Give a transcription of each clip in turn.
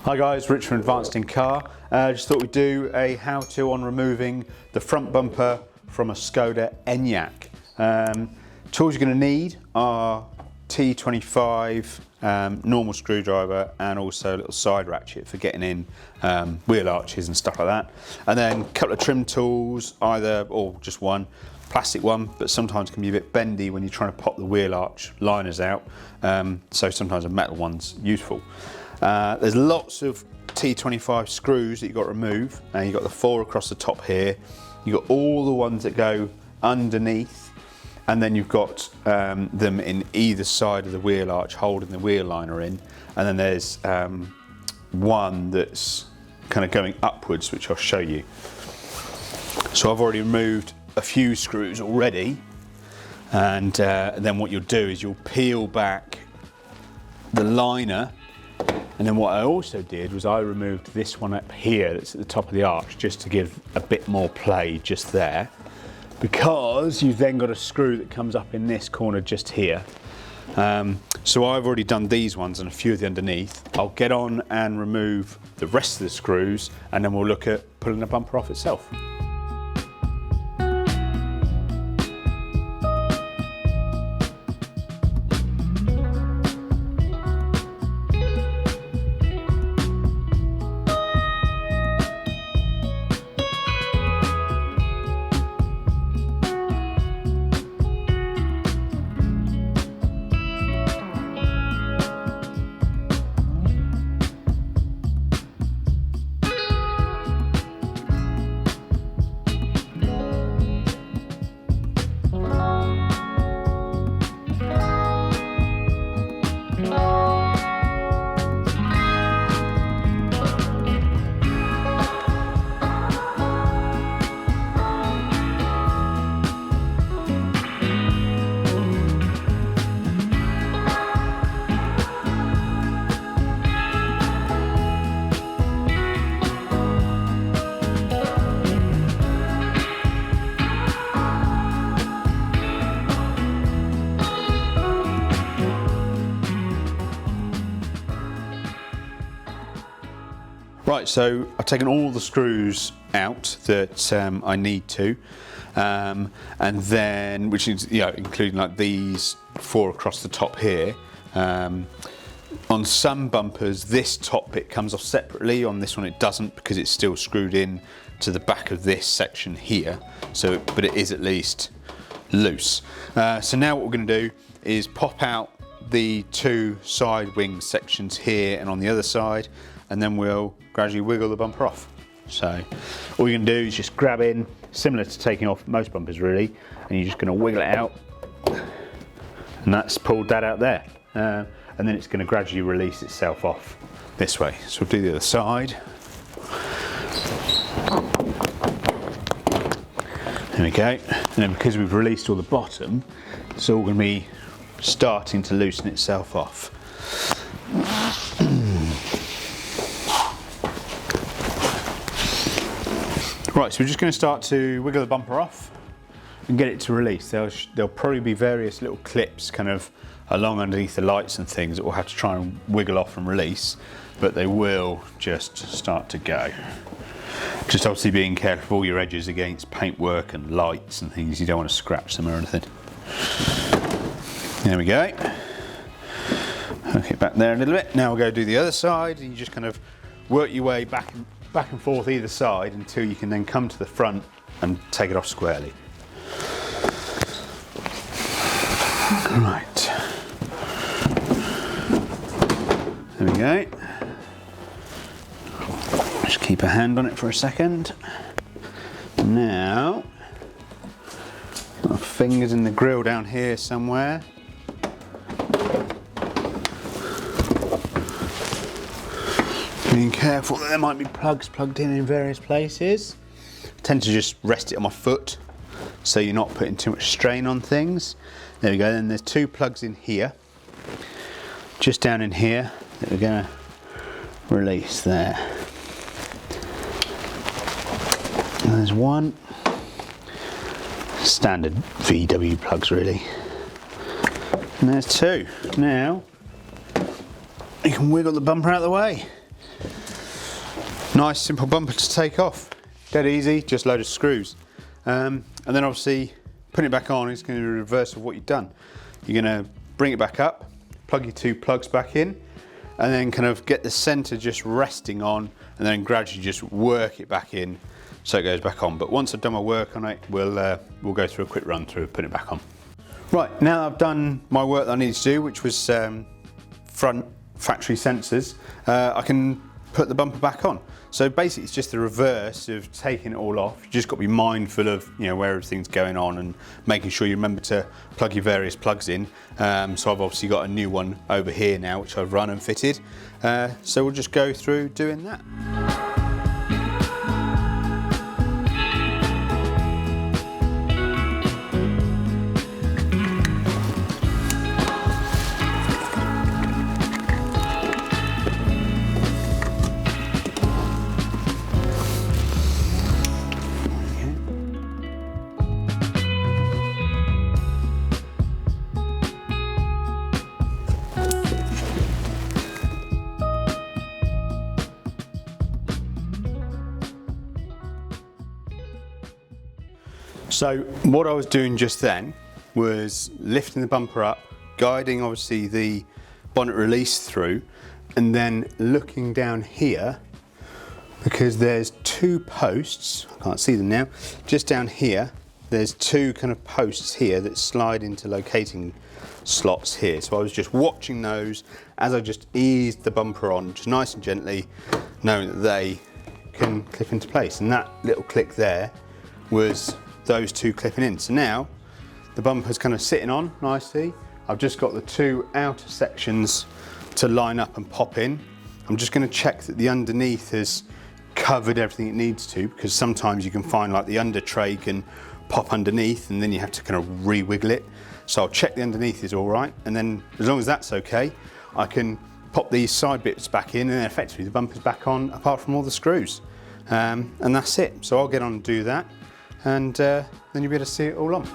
Hi guys, Rich from Advanced in Car. Just thought we'd do a how-to on removing the front bumper from a Skoda Enyaq. Tools you're going to need are T25 normal screwdriver and also a little side ratchet for getting in wheel arches and stuff like that. And then a couple of trim tools, either or just one, plastic one, but sometimes can be a bit bendy when you're trying to pop the wheel arch liners out. So sometimes a metal one's useful. There's lots of T25 screws that you've got to remove. You've got the 4 across the top here. You've got all the ones that go underneath, and then you've got them in either side of the wheel arch holding the wheel liner in. And then there's one that's kind of going upwards, which I'll show you. So I've already removed a few screws already, and then what you'll do is you'll peel back the liner. And then what I also did was I removed this one up here that's at the top of the arch just to give a bit more play just there, because you've then got a screw that comes up in this corner just here. So I've already done these ones and a few of the underneath. I'll get on and remove the rest of the screws, and then we'll look at pulling the bumper off itself. Right, so I've taken all the screws out that I need to, and then, which is, including like these 4 across the top here. On some bumpers, this top bit comes off separately. On this one, it doesn't, because it's still screwed in to the back of this section here. So, but it is at least loose. So now what we're going to do is pop out the 2 side wing sections here and on the other side, and then we'll gradually wiggle the bumper off. So all you're going to do is just grab in, similar to taking off most bumpers really, and you're just going to wiggle it out, and that's pulled that out there. And then it's going to gradually release itself off this way. So we'll do the other side. There we go. And then because we've released all the bottom, it's all going to be starting to loosen itself off. Right, so we're just going to start to wiggle the bumper off and get it to release. There'll probably be various little clips kind of along underneath the lights and things that we'll have to try and wiggle off and release, but they will just start to go. Just obviously being careful of all your edges against paintwork and lights and things. You don't want to scratch them or anything. There we go. Okay, back there a little bit. Now we'll go do the other side, and you just kind of work your way back and forth either side until you can then come to the front and take it off squarely. Right. There we go. Just keep a hand on it for a second. Now, got fingers in the grill down here somewhere. Being careful that there might be plugs plugged in various places. I tend to just rest it on my foot so you're not putting too much strain on things. There we go. Then there's 2 plugs in here, just down in here, that we're going to release there. And there's 1. Standard VW plugs really. And there's 2. Now you can wiggle the bumper out of the way. Nice simple bumper to take off. Dead easy, just a load of screws. And then obviously putting it back on is going to be the reverse of what you've done. You're going to bring it back up, plug your two plugs back in, and then kind of get the center just resting on, and then gradually just work it back in so it goes back on. But once I've done my work on it, we'll go through a quick run through, put it back on. Right, now that I've done my work that I needed to do, which was front factory sensors, I can put the bumper back on. So basically it's just the reverse of taking it all off. You just got to be mindful of, you know, where everything's going on and making sure you remember to plug your various plugs in. So I've obviously got a new one over here now which I've run and fitted. So we'll just go through doing that. So what I was doing just then was lifting the bumper up, guiding obviously the bonnet release through, and then looking down here because there's two posts, I can't see them now, just down here there's two kind of posts here that slide into locating slots here. So I was just watching those as I just eased the bumper on, just nice and gently, knowing that they can clip into place. And that little click there was those two clipping in. So now the bumper's kind of sitting on nicely. I've just got the two outer sections to line up and pop in. I'm just going to check that the underneath has covered everything it needs to, because sometimes you can find like the under tray can pop underneath and then you have to kind of re-wiggle it. So I'll check the underneath is all right, and then as long as that's okay, I can pop these side bits back in, and then effectively the bumper's back on apart from all the screws. And that's it. So I'll get on and do that, and then you'll be able to see it all on.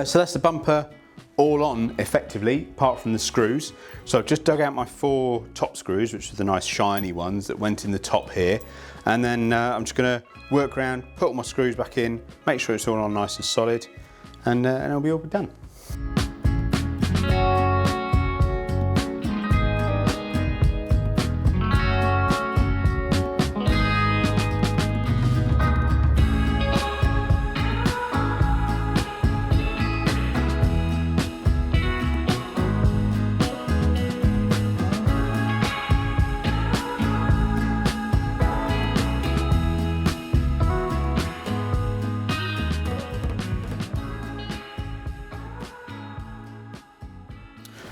So that's the bumper all on effectively, apart from the screws. So I've just dug out my 4 top screws, which are the nice shiny ones that went in the top here. And then I'm just gonna work around, put all my screws back in, make sure it's all on nice and solid, and it'll be all done.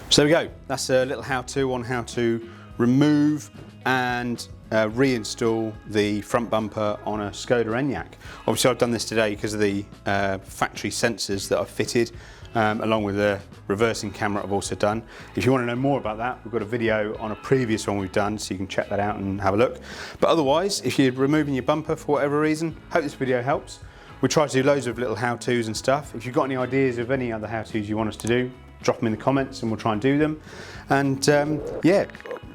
So there we go, that's a little how-to on how to remove and reinstall the front bumper on a Skoda Enyaq. Obviously I've done this today because of the factory sensors that I've fitted, along with the reversing camera I've also done. If you want to know more about that, we've got a video on a previous one we've done, so you can check that out and have a look. But otherwise, if you're removing your bumper for whatever reason, hope this video helps. We try to do loads of little how-tos and stuff. If you've got any ideas of any other how-tos you want us to do, drop them in the comments and we'll try and do them. And yeah,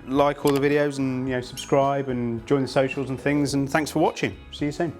like all the videos and subscribe and join the socials and things, and thanks for watching. See you soon.